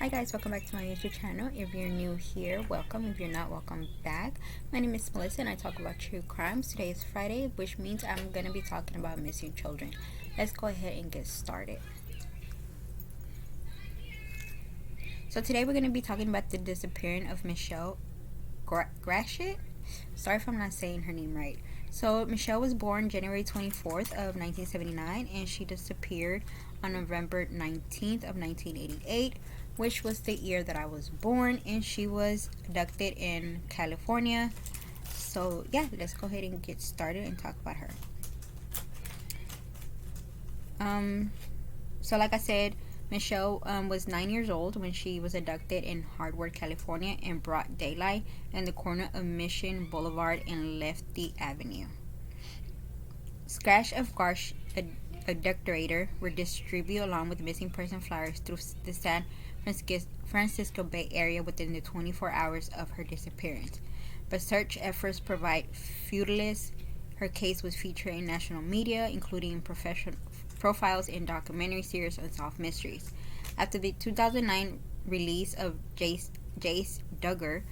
Hi guys, welcome back to my YouTube channel. If you're new here, welcome. If you're not, welcome back. My name is Melissa and I talk about true crimes. Today is Friday, which means I'm going to be talking about missing children. Let's go ahead and get started. So today we're going to be talking about the disappearance of Michaela Garecht. Sorry if I'm not saying her name right. So Michelle was born January 24th of 1979 and she disappeared on November 19th of 1988, which was the year that I was born, and she was abducted in California. So yeah, let's go ahead and get started and talk about her. So like I said, Michelle was 9 years old when she was abducted in Harvard, California in broad daylight in the corner of Mission Boulevard and Lefty Avenue. Scratch of Garsh abductor were distributed along with missing person flyers through the San Francisco Bay Area within the 24 hours of her disappearance. But search efforts proved fruitless. Her case was featured in national media, including professional profiles in documentary series unsolved mysteries. After the 2009 release of Jace Duggar,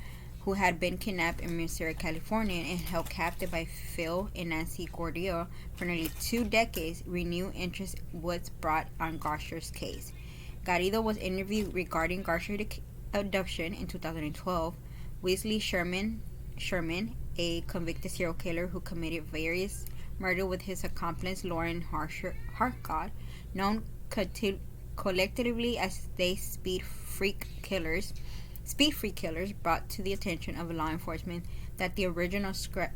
who had been kidnapped in Missouri, California, and held captive by Phil and Nancy Gordillo for nearly 2 decades, renewed interest was brought on Garecht's case. Garrido was interviewed regarding Garecht's abduction in 2012. Wesley Sherman, a convicted serial killer who committed various murders with his accomplice Lauren Harcott, known collectively as the Speed Freak Killers, brought to the attention of law enforcement that the original sketch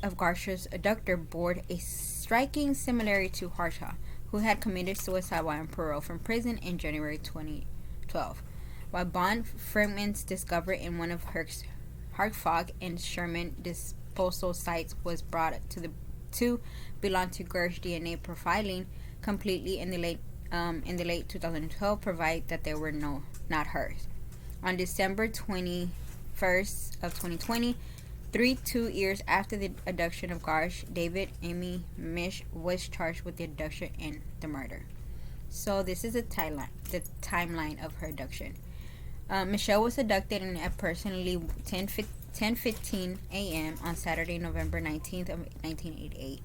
of Garecht's abductor bore a striking similarity to Harcott, who had committed suicide while on parole from prison in January 2012. While bone fragments discovered in one of Hartfog and Sherman disposal sites was brought to the two belong to Garecht. DNA profiling completely in the late 2012 provide that they were not hers. On December 21st of 2020, 2 years after the abduction of Garecht, David Amy Mish was charged with the abduction and the murder. So this is the timeline of her abduction. Michelle was abducted at approximately 10:15 a.m. on Saturday, November 19th of 1988.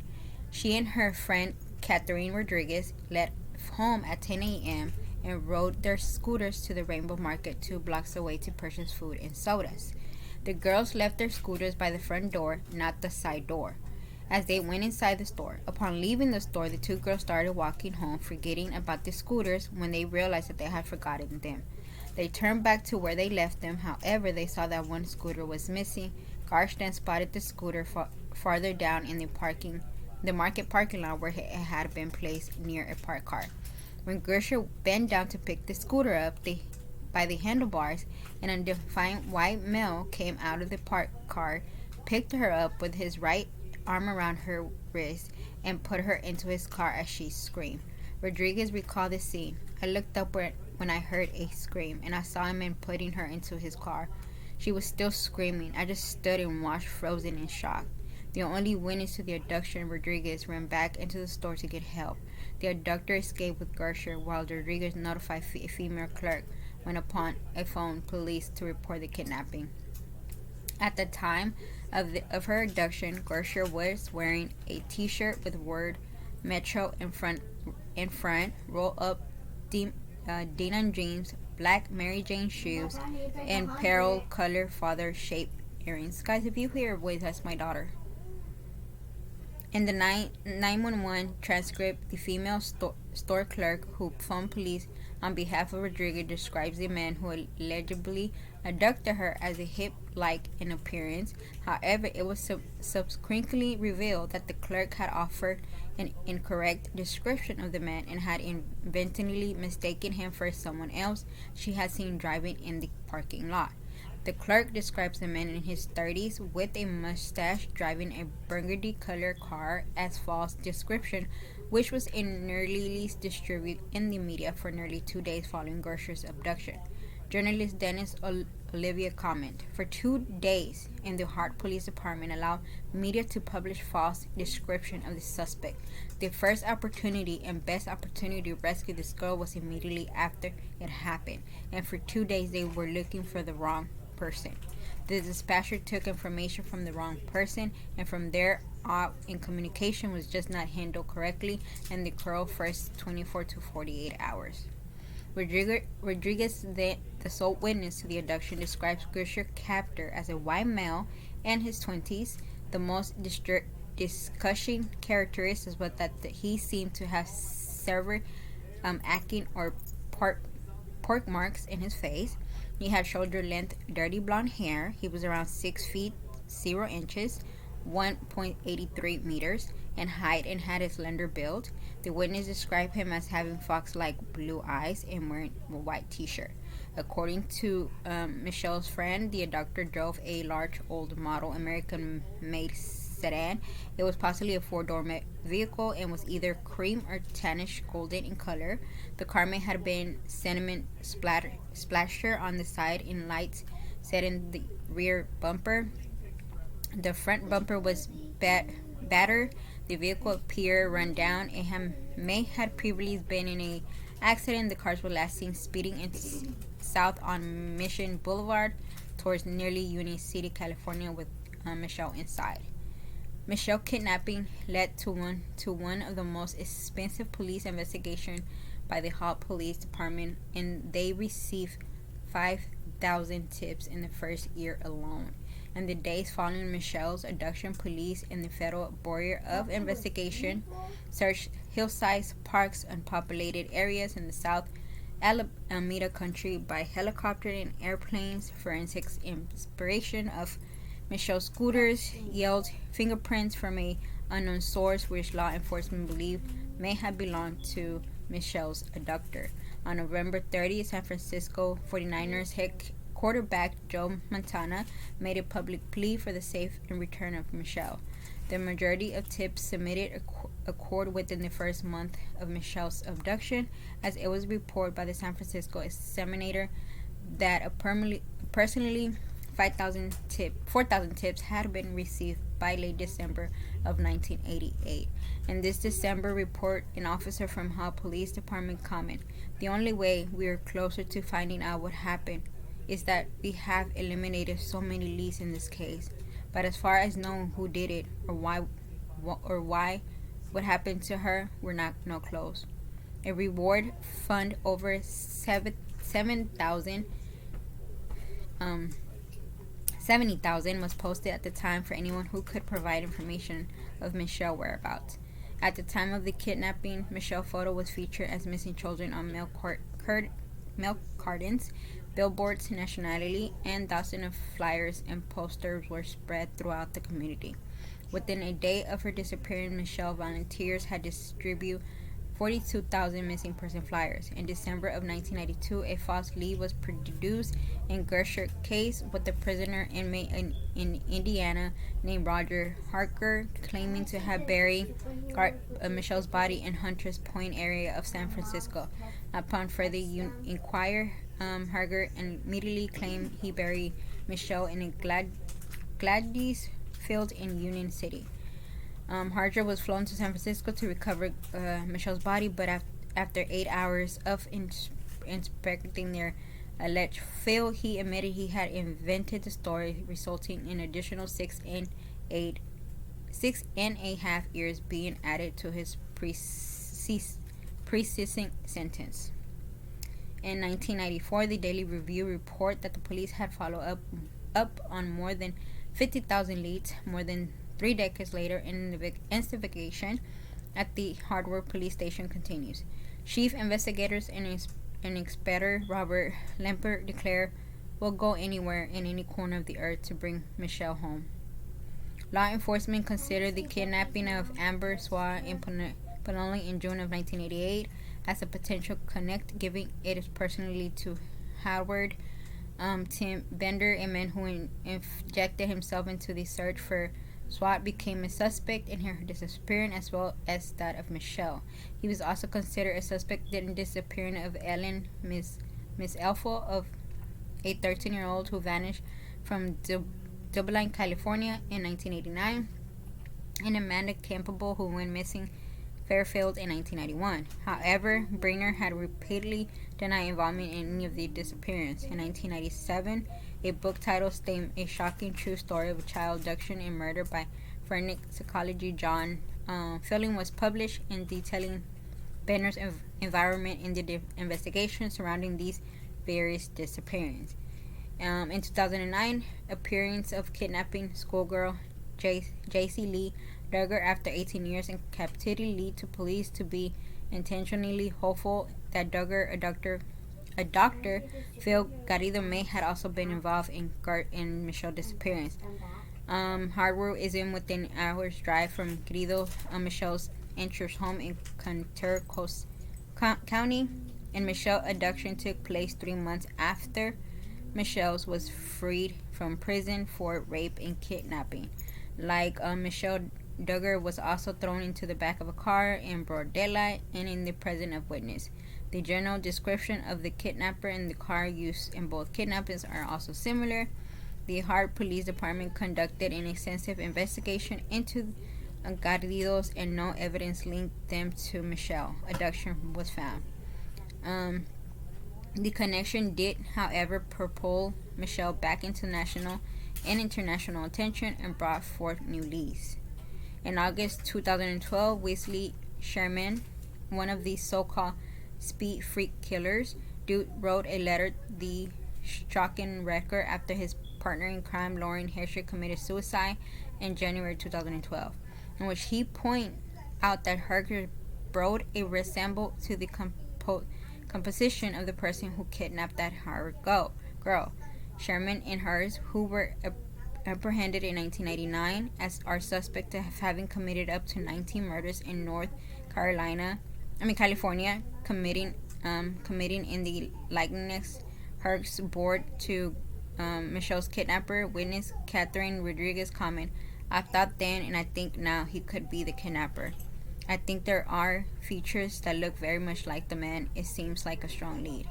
She and her friend Catherine Rodriguez left home at 10 a.m. and rode their scooters to the Rainbow Market 2 blocks away to purchase food and sodas. The girls left their scooters by the front door, not the side door, as they went inside the store. Upon leaving the store, the two girls started walking home, forgetting about the scooters when they realized that they had forgotten them. They turned back to where they left them. However, they saw that one scooter was missing. Garecht then spotted the scooter farther down in the market parking lot where it had been placed near a parked car. When Garecht bent down to pick the scooter up by the handlebars, an undefined white male came out of the parked car, picked her up with his right arm around her wrist, and put her into his car as she screamed. Rodriguez recalled the scene. I looked up when I heard a scream, and I saw him putting her into his car. She was still screaming. I just stood and watched, frozen in shock. The only witness to the abduction, Rodriguez, ran back into the store to get help. The abductor escaped with Garecht, while Rodriguez notified a female clerk when upon a phone police to report the kidnapping. At the time of her abduction, Garecht was wearing a T-shirt with word Metro in front, roll up denim jeans, black Mary Jane shoes, and pearl color feather shaped earrings. Guys, if you hear a voice, that's my daughter. In the 911 transcript, the female store clerk who phoned police on behalf of Rodriguez describes the man who allegedly abducted her as a hip-like in appearance. However, it was subsequently revealed that the clerk had offered an incorrect description of the man and had inadvertently mistaken him for someone else she had seen driving in the parking lot. The clerk describes the man in his 30s with a mustache driving a burgundy-colored car as false description, which was nearly distributed in the media for nearly 2 days following Garecht's abduction. Journalist Dennis Olivia comment. For 2 days in the Hart Police Department allowed media to publish false description of the suspect. The first opportunity and best opportunity to rescue this girl was immediately after it happened, and for 2 days they were looking for the wrong person. The dispatcher took information from the wrong person, and from there on, in communication was just not handled correctly, and the girl first 24 to 48 hours. Rodriguez, the sole witness to the abduction, describes Gersher's captor as a white male in his 20s. The most discussing characteristics was that he seemed to have severe acne or pork marks in his face. He had shoulder-length, dirty blonde hair. He was around 6 feet 0 inches, 1.83 meters in height, and had a slender build. The witness described him as having fox-like blue eyes and wearing a white t-shirt. According to Michelle's friend, the abductor drove a large old model American-made sedan. It was possibly a four-door vehicle and was either cream or tannish golden in color. The car may have been cement splasher on the side and lights set in the rear bumper. The front bumper was battered. The vehicle appeared run down. It may have previously been in an accident. The cars were last seen speeding south on Mission Boulevard towards nearly Union City, California, with Michelle inside. Michelle kidnapping led to one of the most expensive police investigations by the Hart Police Department, and they received 5,000 tips in the first year alone. In the days following Michelle's abduction, police and the Federal Bureau of Investigation searched hillsides, parks, and populated areas in the South Alameda country by helicopter and airplanes. Forensics inspection of Michelle's scooters yielded fingerprints from an unknown source, which law enforcement believed may have belonged to Michelle's abductor. On November 30th, San Francisco 49ers head quarterback Joe Montana made a public plea for the safe and return of Michelle. The majority of tips submitted occurred within the first month of Michelle's abduction, as it was reported by the San Francisco Examiner that personally 4,000 tips had been received by late December of 1988. In this December report, an officer from Hart Police Department commented, "The only way we are closer to finding out what happened is that we have eliminated so many leads in this case. But as far as knowing who did it or why what happened to her, we're not close." A reward fund over 70,000 was posted at the time for anyone who could provide information of Michelle's whereabouts. At the time of the kidnapping, Michelle's photo was featured as missing children on milk cartons, billboards nationally, and dozens of flyers and posters were spread throughout the community. Within a day of her disappearance, Michelle volunteers had distributed 42,000 missing person flyers. In December of 1992, a false lead was produced in Gersher's case with a prisoner inmate in Indiana named Roger Harker claiming to have buried Michelle's body in Hunters Point area of San Francisco. Upon further inquiry, Harker immediately claimed he buried Michelle in a Gladys field in Union City. Harker was flown to San Francisco to recover Michelle's body, but after 8 hours of inspecting their alleged field, he admitted he had invented the story, resulting in additional 6.5 years being added to his preceding sentence. In 1994, the Daily Review reported that the police had followed up on more than 50,000 leads. More than 3 decades later, investigation at the Hartford Police Station continues. Chief investigators and Inspector Robert Lempert declared, "We'll go anywhere in any corner of the earth to bring Michelle home." Law enforcement considered the kidnapping of Amber Swan in Pinole in June of 1988 as a potential connect, giving it personally to Howard Tim Bender, a man who injected himself into the search for Swat, became a suspect in her disappearance as well as that of Michelle. He was also considered a suspect in the disappearance of Ellen Miss Elfo of a 13-year-old who vanished from Dublin, California in 1989, and Amanda Campbell, who went missing Fairfield in 1991. However, Briner had repeatedly denied involvement in any of the disappearances. In 1997, a book titled A Shocking True Story of a Child Abduction and Murder by forensic psychologist John Fielding was published, in detailing Benner's environment in the investigation surrounding these various disappearances. In 2009, appearance of kidnapping schoolgirl J.C. Lee Duggar after 18 years in captivity lead to police to be intentionally hopeful that Duggar, a doctor, Phil Garrido, may had also been involved in Michelle's disappearance. Hartwood is within hours drive from Garrido, Michelle's Entrance home in Ventura County, and Michelle's abduction took place 3 months after Michelle was freed from prison for rape and kidnapping. Like Michelle, Duggar was also thrown into the back of a car in broad daylight and in the presence of witness. The general description of the kidnapper and the car used in both kidnappings are also similar. The Hart Police Department conducted an extensive investigation into Garridos, and no evidence linked them to Michelle abduction was found. The connection did, however, propel Michelle back into national and international attention and brought forth new leads. In August 2012, Wesley Sherman, one of the so-called speed freak killers, wrote a letter the shocking record after his partner in crime, Lauren Hershey, committed suicide in January 2012, in which he pointed out that Hershey brought a resemblance to the composition of the person who kidnapped that Harvard girl. Sherman and hers, who were apprehended in 1999 as are suspected of having committed up to 19 murders in California, committing in the likeness. Herc's board to Michelle's kidnapper, witness Catherine Rodriguez, comment, "I thought then and I think now he could be the kidnapper. I think there are features that look very much like the man. It seems like a strong lead."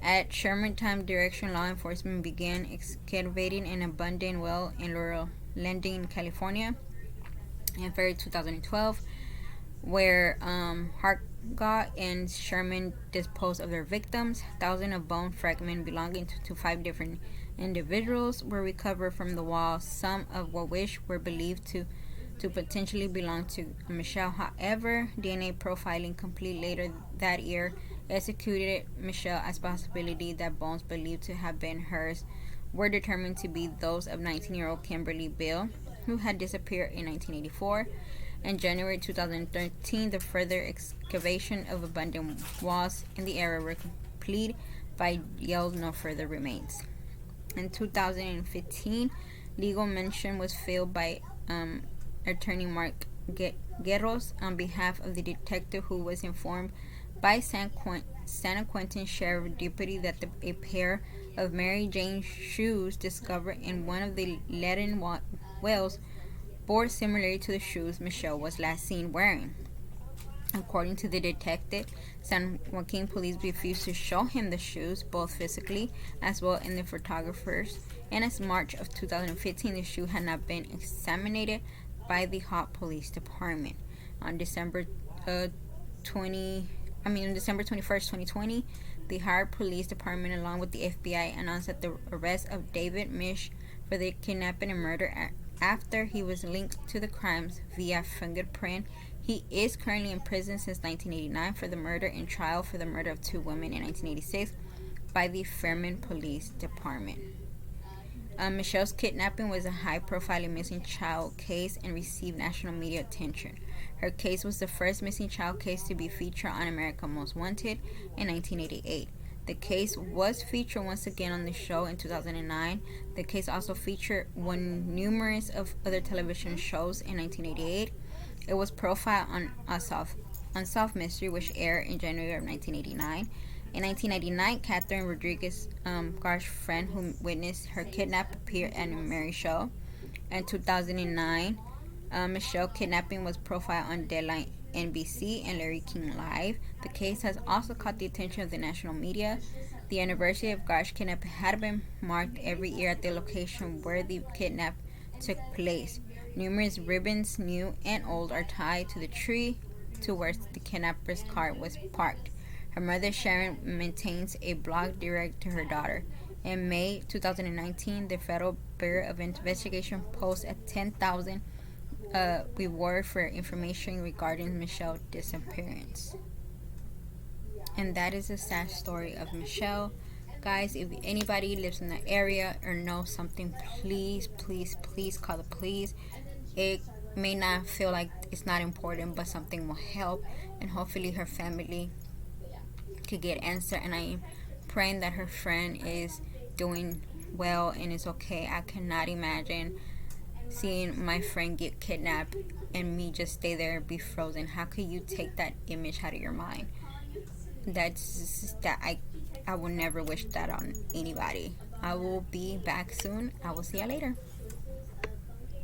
At Sherman time direction, law enforcement began excavating an abandoned well in Laurel Landing, California in February 2012, where Hartgott and Sherman disposed of their victims. Thousands of bone fragments belonging to 5 different individuals were recovered from the wall, some of which were believed to potentially belong to Michelle. However, DNA profiling complete later that year executed Michelle as possibility that bones believed to have been hers were determined to be those of 19-year-old Kimberly Bill, who had disappeared in 1984. In January 2013, the further excavation of abandoned walls in the area were complete by yield no further remains. In 2015, legal mention was filled by attorney Mark Guerros on behalf of the detective, who was informed by San Quentin Sheriff Deputy that a pair of Mary Jane shoes discovered in one of the Leaden wells bore similarly to the shoes Michelle was last seen wearing. According to the detective, San Joaquin police refused to show him the shoes, both physically as well in the photographers, and as March of 2015, the shoe had not been examined by the Hart Police Department. On December 21st, 2020, the Hart Police Department, along with the FBI, announced that the arrest of David Mish for the kidnapping and murder after he was linked to the crimes via fingerprint. He is currently in prison since 1989 for the murder and trial for the murder of 2 women in 1986 by the Fairmont Police Department. Michelle's kidnapping was a high-profile missing child case and received national media attention. Her case was the first missing child case to be featured on America's Most Wanted in 1988. The case was featured once again on the show in 2009. The case also featured won numerous of other television shows in 1988. It was profiled on Unsolved Mystery, which aired in January of 1989. In 1999, Catherine Rodriguez, Gar's friend who witnessed her kidnapping, appeared on a Mary show. In 2009, Michelle's kidnapping was profiled on Deadline NBC and Larry King Live. The case has also caught the attention of the national media. The anniversary of Gar's kidnap had been marked every year at the location where the kidnap took place. Numerous ribbons, new and old, are tied to the tree to where the kidnapper's car was parked. Her mother, Sharon, maintains a blog direct to her daughter. In May 2019, the Federal Bureau of Investigation posted a $10,000 reward for information regarding Michelle's disappearance. And that is the sad story of Michelle. Guys, if anybody lives in the area or knows something, please, please, please call the police. It may not feel like it's not important, but something will help, and hopefully her family could get answer. And I am praying that her friend is doing well and is okay. I cannot imagine seeing my friend get kidnapped and me just stay there, be frozen. How could you take that image out of your mind? I will never wish that on anybody. I will be back soon. I will see you later.